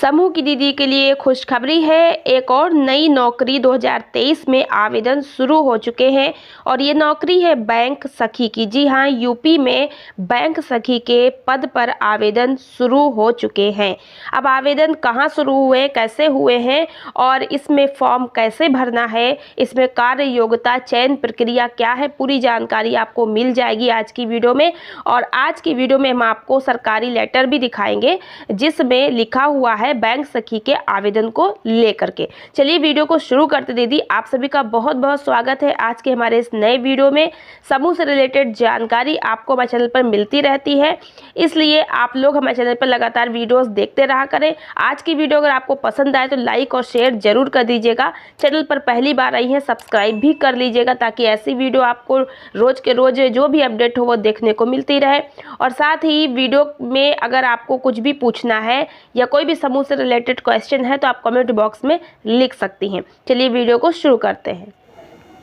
समूह की दीदी के लिए खुशखबरी है। एक और नई नौकरी 2023 में आवेदन शुरू हो चुके हैं और ये नौकरी है बैंक सखी की। जी हाँ, यूपी में बैंक सखी के पद पर आवेदन शुरू हो चुके हैं। अब आवेदन कहाँ शुरू हुए, कैसे हुए हैं और इसमें फॉर्म कैसे भरना है, इसमें कार्य योग्यता चयन प्रक्रिया क्या है, पूरी जानकारी आपको मिल जाएगी आज की वीडियो में। और आज की वीडियो में हम आपको सरकारी लेटर भी दिखाएंगे जिसमें लिखा हुआ है बैंक सखी के आवेदन को लेकर के। चलिए वीडियो को शुरू करते दीदी। आप सभी का बहुत बहुत स्वागत है आज के हमारे इस नए वीडियो में। समूह से रिलेटेड जानकारी आपको हमारे चैनल पर मिलती रहती है, इसलिए आप लोग हमारे चैनल पर लगातार वीडियोस देखते रहा करें। आज की वीडियो अगर आपको पसंद आए तो लाइक और शेयर जरूर कर दीजिएगा। चैनल पर पहली बार आई है सब्सक्राइब भी कर लीजिएगा ताकि ऐसी वीडियो आपको रोज के रोज जो भी अपडेट हो वो देखने को मिलती रहे। और साथ ही वीडियो में अगर आपको कुछ भी पूछना है या कोई भी समूह से रिलेटेड क्वेश्चन है तो आप कमेंट बॉक्स में लिख सकती हैं। चलिए वीडियो को शुरू करते हैं।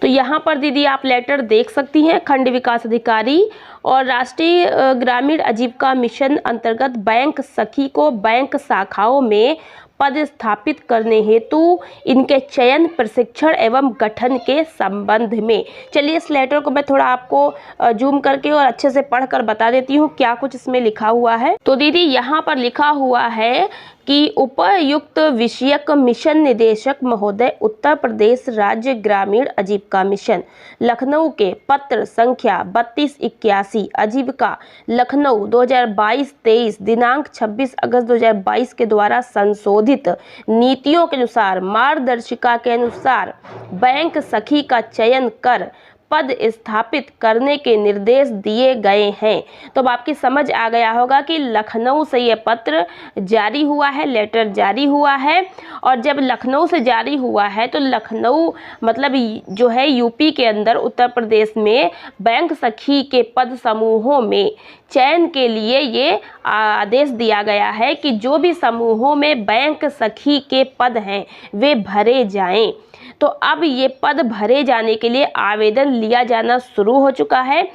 तो यहाँ पर दीदी आप लेटर देख सकती हैं। खंड विकास अधिकारी और राष्ट्रीय ग्रामीण आजीविका मिशन अंतर्गत बैंक सखी को बैंक शाखाओं में पद स्थापित करने हेतु इनके चयन, प्रशिक्षण एवं गठन के संबंध में। चलिए इस लेटर को मैं थोड़ा आपको जूम करके और अच्छे से पढ़कर बता देती हूँ क्या कुछ इसमें लिखा हुआ है। तो दीदी यहाँ पर लिखा हुआ है कि उपर्युक्त विषयक मिशन निदेशक महोदय, उत्तर प्रदेश राज्य ग्रामीण आजीविका मिशन लखनऊ के पत्र संख्या 3281 आजीविका लखनऊ 2022-23 दिनांक 26 अगस्त 2022 के द्वारा संशोधित नीतियों के अनुसार मार्गदर्शिका के अनुसार बैंक सखी का चयन कर पद स्थापित करने के निर्देश दिए गए हैं। तो अब आपकी समझ आ गया होगा कि लखनऊ से ये पत्र जारी हुआ है, लेटर जारी हुआ है। और जब लखनऊ से जारी हुआ है तो लखनऊ मतलब जो है यूपी के अंदर उत्तर प्रदेश में बैंक सखी के पद समूहों में चयन के लिए ये आदेश दिया गया है कि जो भी समूहों में बैंक सखी के पद हैं वे भरे जाएं। तो अब ये पद भरे जाने के लिए आवेदन लिया जाना शुरू हो चुका है।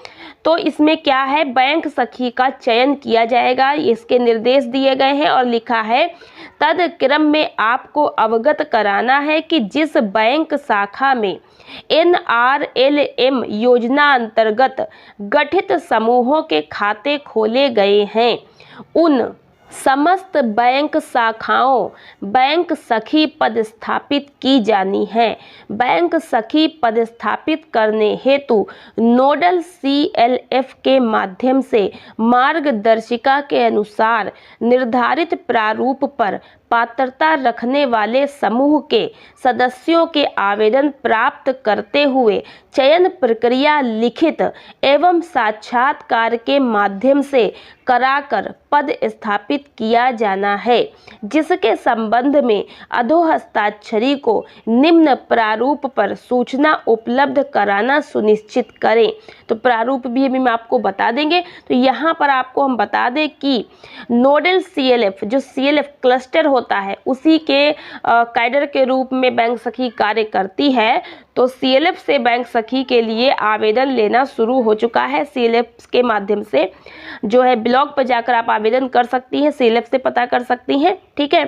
तो इसमें क्या है, बैंक सखी का चयन किया जाएगा, इसके निर्देश दिए गए हैं और लिखा है तदक्रम में आपको अवगत कराना है कि जिस बैंक शाखा में NRLM योजना अंतर्गत गठित समूहों के खाते खोले गए हैं उन समस्त बैंक शाखाओं बैंक सखी पद स्थापित की जानी है। बैंक सखी पद स्थापित करने हेतु नोडल CLF के माध्यम से मार्गदर्शिका के अनुसार निर्धारित प्रारूप पर पात्रता रखने वाले समूह के सदस्यों के आवेदन प्राप्त करते हुए चयन प्रक्रिया लिखित एवं साक्षात्कार के माध्यम से कराकर पद स्थापित किया जाना है, जिसके संबंध में अधोहस्ताक्षरी को निम्न प्रारूप पर सूचना उपलब्ध कराना सुनिश्चित करें। तो प्रारूप भी अभी हम आपको बता देंगे। तो यहाँ पर आपको हम बता दें कि नोडल CLF जो CLF क्लस्टर होता है उसी के कैडर के रूप में बैंक सखी कार्य करती है। तो CLF से बैंक सखी के लिए आवेदन लेना शुरू हो चुका है। CLF के माध्यम से जो है ब्लॉग पर जाकर आप आवेदन कर सकती हैं, CLF से पता कर सकती हैं, ठीक है।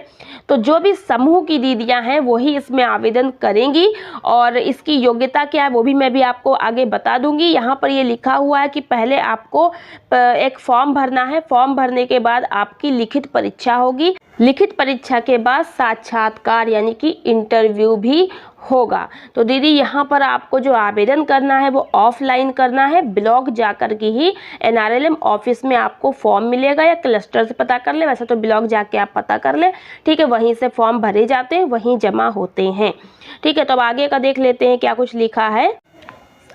तो जो भी समूह की दीदियां हैं वही इसमें आवेदन करेंगी और इसकी योग्यता क्या है वो भी मैं भी आपको आगे बता दूंगी। यहाँ पर ये लिखा हुआ है कि पहले आपको एक फॉर्म भरना है, फॉर्म भरने के बाद आपकी लिखित परीक्षा होगी, लिखित परीक्षा के बाद साक्षात्कार यानी कि इंटरव्यू भी होगा। तो दीदी यहाँ पर आपको जो आवेदन करना है वो ऑफलाइन करना है, ब्लॉक जाकर के ही NRLM ऑफिस में आपको फॉर्म मिलेगा या क्लस्टर से पता कर ले, वैसे तो ब्लॉक जाके आप पता कर ले, ठीक है। वहीं से फॉर्म भरे जाते हैं, वहीं जमा होते हैं, ठीक है। तो अब आगे का देख लेते हैं क्या कुछ लिखा है।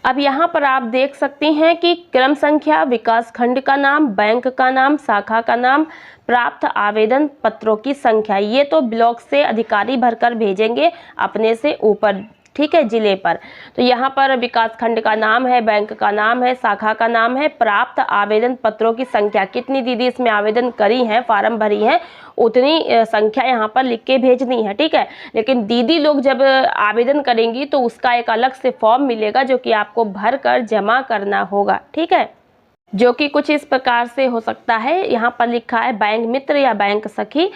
अब यहाँ पर आप देख सकते हैं कि क्रम संख्या, विकास खंड का नाम, बैंक का नाम, शाखा का नाम, प्राप्त आवेदन पत्रों की संख्या, ये तो ब्लॉक से अधिकारी भरकर भेजेंगे अपने से ऊपर, ठीक है, जिले पर। तो यहाँ पर विकास खंड का नाम है, बैंक का नाम है, शाखा का नाम है, प्राप्त आवेदन पत्रों की संख्या, कितनी दीदी इसमें आवेदन करी हैं, फार्म भरी हैं, उतनी संख्या यहाँ पर लिख के भेजनी है, ठीक है। लेकिन दीदी लोग जब आवेदन करेंगी तो उसका एक अलग से फॉर्म मिलेगा जो कि आपको भर कर जमा करना होगा, ठीक है, जो कि कुछ इस प्रकार से हो सकता है। यहाँ पर लिखा है बैंक मित्र या बैंक सखी,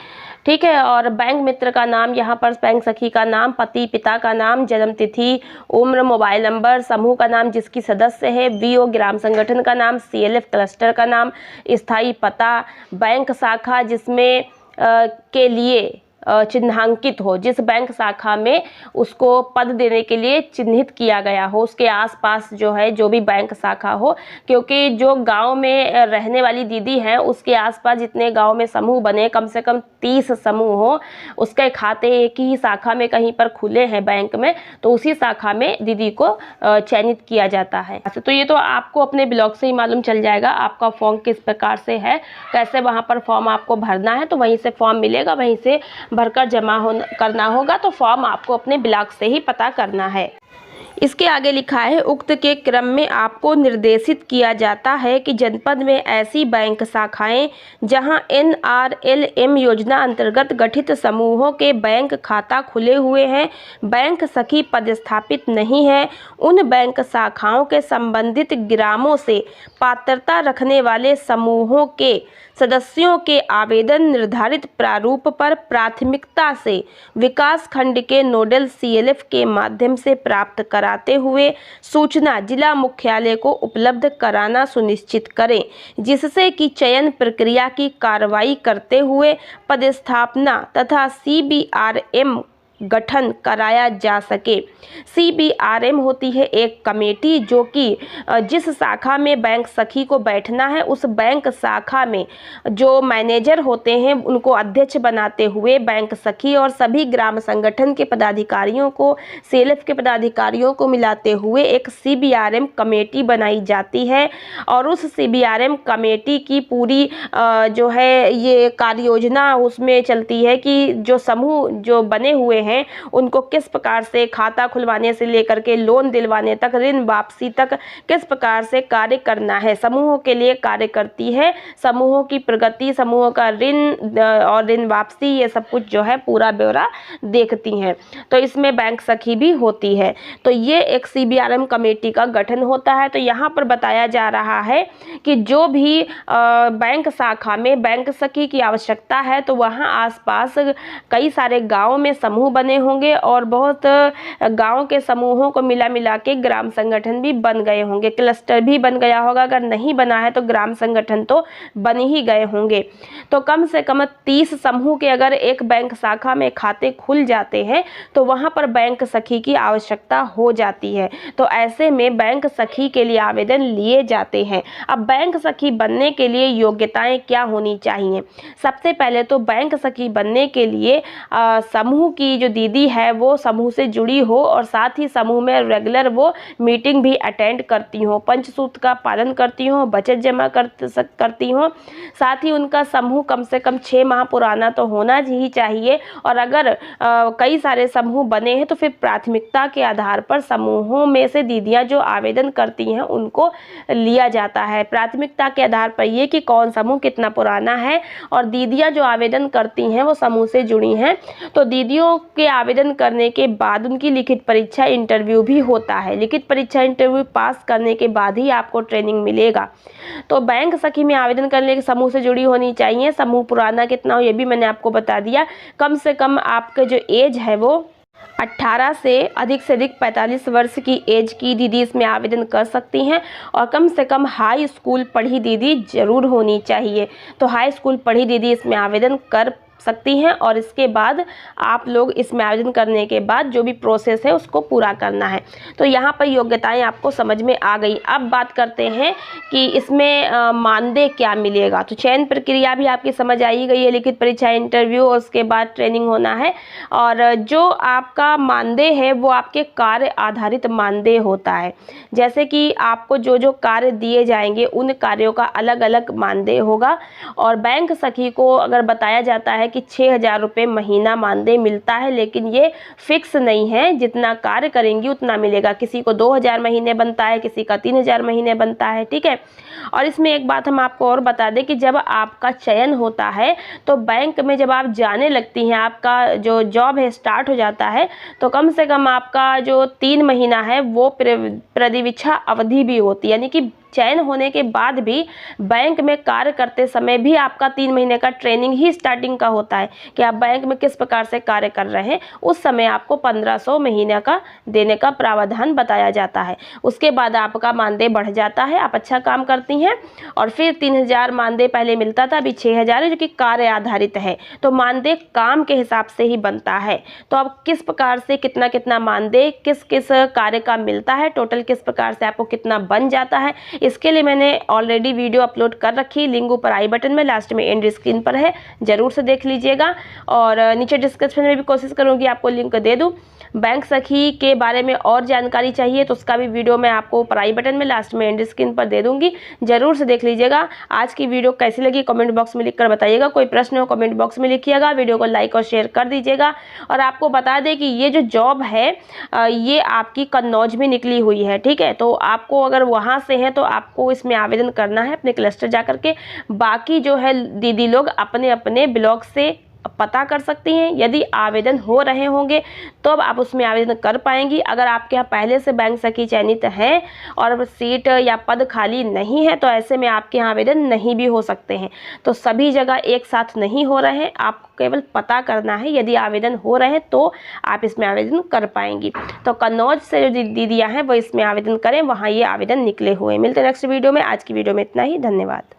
ठीक है। और बैंक मित्र का नाम, यहाँ पर बैंक सखी का नाम, पति पिता का नाम, जन्म तिथि, उम्र, मोबाइल नंबर, समूह का नाम जिसकी सदस्य है, वीओ ग्राम संगठन का नाम, सीएलएफ क्लस्टर का नाम, स्थायी पता, बैंक शाखा जिसमें के लिए चिन्हांकित हो, जिस बैंक शाखा में उसको पद देने के लिए चिन्हित किया गया हो, उसके आसपास जो है जो भी बैंक शाखा हो, क्योंकि जो गांव में रहने वाली दीदी हैं उसके आसपास जितने गांव में समूह बने, कम से कम 30 समूह हो, उसके खाते एक ही शाखा में कहीं पर खुले हैं बैंक में, तो उसी शाखा में दीदी को चयनित किया जाता है। तो ये तो आपको अपने ब्लॉग से ही मालूम चल जाएगा आपका फॉर्म किस प्रकार से है, कैसे वहाँ पर फॉर्म आपको भरना है। तो वहीं से फॉर्म मिलेगा, वहीं से भरकर जमा करना होगा। तो फॉर्म आपको अपने ब्लॉक से ही पता करना है। इसके आगे लिखा है, उक्त के क्रम में आपको निर्देशित किया जाता है कि जनपद में ऐसी बैंक शाखाएं जहां NRLM योजना अंतर्गत गठित समूहों के बैंक खाता खुले हुए हैं, बैंक सखी पदस्थापित नहीं है, उन बैंक शाखाओं के संबंधित ग्रामों से पात्रता रखने वाले समूहों के सदस्यों के आवेदन निर्धारित प्रारूप पर प्राथमिकता से विकास खंड के नोडल CLF के माध्यम से प्राप्त कराते हुए सूचना जिला मुख्यालय को उपलब्ध कराना सुनिश्चित करें, जिससे कि चयन प्रक्रिया की कार्रवाई करते हुए पदस्थापना तथा CBRM गठन कराया जा सके। CBRM होती है एक कमेटी जो कि जिस शाखा में बैंक सखी को बैठना है उस बैंक शाखा में जो मैनेजर होते हैं उनको अध्यक्ष बनाते हुए बैंक सखी और सभी ग्राम संगठन के पदाधिकारियों को, CLF के पदाधिकारियों को मिलाते हुए एक CBRM कमेटी बनाई जाती है। और उस CBRM कमेटी की पूरी जो है ये कार्य योजना उसमें चलती है कि जो समूह जो बने हुए हैं उनको किस प्रकार से खाता खुलवाने से लेकर के लोन दिलवाने तक, ऋण वापसी तक किस प्रकार से कार्य करना है, समूहों के लिए कार्य करती है, समूहों की प्रगति, समूहों का ऋण और ऋण वापसी, ये सब कुछ जो है पूरा ब्यौरा देखती हैं। तो इसमें बैंक सखी भी होती है। तो ये एक CBRM कमेटी का गठन होता है। तो यहाँ पर बताया जा रहा है कि जो भी बैंक शाखा में बैंक सखी की आवश्यकता है तो वहाँ आसपास कई सारे गाँव में समूह बने होंगे और बहुत गांव के समूहों को मिला के ग्राम संगठन भी बन गए होंगे, क्लस्टर भी बन गया होगा, अगर नहीं बना है तो ग्राम संगठन तो बन ही गए होंगे। तो कम से कम 30 समूह के अगर एक बैंक शाखा में खाते खुल जाते हैं तो वहां पर बैंक सखी की आवश्यकता हो जाती है। तो ऐसे में बैंक सखी के लिए आवेदन लिए जाते हैं। अब बैंक सखी बनने के लिए योग्यताएं क्या होनी चाहिए? सबसे पहले तो बैंक सखी बनने के लिए समूह की जो दीदी है वो समूह से जुड़ी हो और साथ ही समूह में रेगुलर वो मीटिंग भी अटेंड करती हो, पंचसूत्र का पालन करती हो, बचत जमा करती हो, साथ ही उनका समूह कम से कम 6 माह पुराना तो होना ही चाहिए। और अगर कई सारे समूह बने हैं तो फिर प्राथमिकता के आधार पर समूहों में से दीदियां जो आवेदन करती हैं उनको लिया जाता है। प्राथमिकता के आधार पर ये कि कौन समूह कितना पुराना है और दीदियां जो आवेदन करती हैं वो समूह से जुड़ी हैं। तो दीदियों के आवेदन करने के बाद उनकी लिखित परीक्षा इंटरव्यू भी होता है। लिखित परीक्षा इंटरव्यू पास करने के बाद ही आपको ट्रेनिंग मिलेगा। तो बैंक सखी में आवेदन करने के समूह से जुड़ी होनी चाहिए। समूह पुराना कितना हो ये भी मैंने आपको बता दिया। कम से कम आपके जो एज है वो 18 से अधिक 45 वर्ष की एज की दीदी इसमें आवेदन कर सकती हैं और कम से कम हाई स्कूल पढ़ी दीदी जरूर होनी चाहिए। तो हाई स्कूल पढ़ी दीदी इसमें आवेदन कर सकती हैं और इसके बाद आप लोग इसमें आवेदन करने के बाद जो भी प्रोसेस है उसको पूरा करना है। तो यहाँ पर योग्यताएं आपको समझ में आ गई। अब बात करते हैं कि इसमें मानदेय क्या मिलेगा। तो चयन प्रक्रिया भी आपकी समझ आई गई है, लिखित परीक्षा, इंटरव्यू और उसके बाद ट्रेनिंग होना है। और जो आपका मानदेय है वो आपके कार्य आधारित मानदेय होता है। जैसे कि आपको जो जो कार्य दिए जाएंगे उन कार्यों का अलग अलग मानदेय होगा। और बैंक सखी को अगर बताया जाता है कि 6,000 रुपये महीना मानदेय मिलता है, लेकिन ये फिक्स नहीं है, जितना कार्य करेंगी उतना मिलेगा। किसी को 2,000 महीने बनता है, किसी का 3,000 महीने बनता है, ठीक है। और इसमें एक बात हम आपको और बता दें कि जब आपका चयन होता है तो बैंक में जब आप जाने लगती हैं, आपका जो जॉब है स्टार्ट हो जाता है, तो कम से कम आपका जो 3 महीना है वो प्रतिवीक्षा अवधि भी होती है, यानी कि चयन होने के बाद भी बैंक में कार्य करते समय भी आपका 3 महीने का ट्रेनिंग ही स्टार्टिंग का होता है कि आप बैंक में किस प्रकार से कार्य कर रहे हैं। उस समय आपको 1500 महीने का देने का प्रावधान बताया जाता है। उसके बाद आपका मानदेय बढ़ जाता है, आप अच्छा काम करती हैं और फिर 3000 मानदेय पहले मिलता था, अभी 6000 है, जो कि कार्य आधारित है। तो मानदेय काम के हिसाब से ही बनता है। तो अब किस प्रकार से कितना कितना मानदेय किस किस कार्य का मिलता है, टोटल किस प्रकार से आपको कितना बन जाता है, इसके लिए मैंने ऑलरेडी वीडियो अपलोड कर रखी, लिंक ऊपर आई बटन में, लास्ट में एंड स्क्रीन पर है, जरूर से देख लीजिएगा। और नीचे डिस्क्रिप्शन में भी कोशिश करूंगी आपको लिंक दे दूं। बैंक सखी के बारे में और जानकारी चाहिए तो उसका भी वीडियो मैं आपको ऊपर आई बटन में, लास्ट में एंड स्क्रीन पर दे दूंगी, जरूर से देख लीजिएगा। आज की वीडियो कैसी लगी कमेंट बॉक्स में लिखकर बताइएगा। कोई प्रश्न हो कमेंट बॉक्स में लिखिएगा, वीडियो को लाइक और शेयर कर दीजिएगा। और आपको बता दें कि ये जो जॉब है ये आपकी कन्नौज में निकली हुई है, ठीक है। तो आपको अगर वहाँ से है तो आपको इसमें आवेदन करना है अपने क्लस्टर जा करके। बाकी जो है दीदी लोग अपने अपने ब्लॉक से पता कर सकती हैं। यदि आवेदन हो रहे होंगे तो अब आप उसमें आवेदन कर पाएंगी। अगर आपके यहाँ पहले से बैंक सखी चयनित हैं और सीट या पद खाली नहीं है तो ऐसे में आपके यहाँ आवेदन नहीं भी हो सकते हैं। तो सभी जगह एक साथ नहीं हो रहे हैं, आपको केवल पता करना है। यदि आवेदन हो रहे हैं तो आप इसमें आवेदन कर पाएंगी। तो कन्नौज से जो दीदियाँ हैं वो इसमें आवेदन करें, वहाँ ये आवेदन निकले हुए। मिलते हैं नेक्स्ट वीडियो में। आज की वीडियो में इतना ही, धन्यवाद।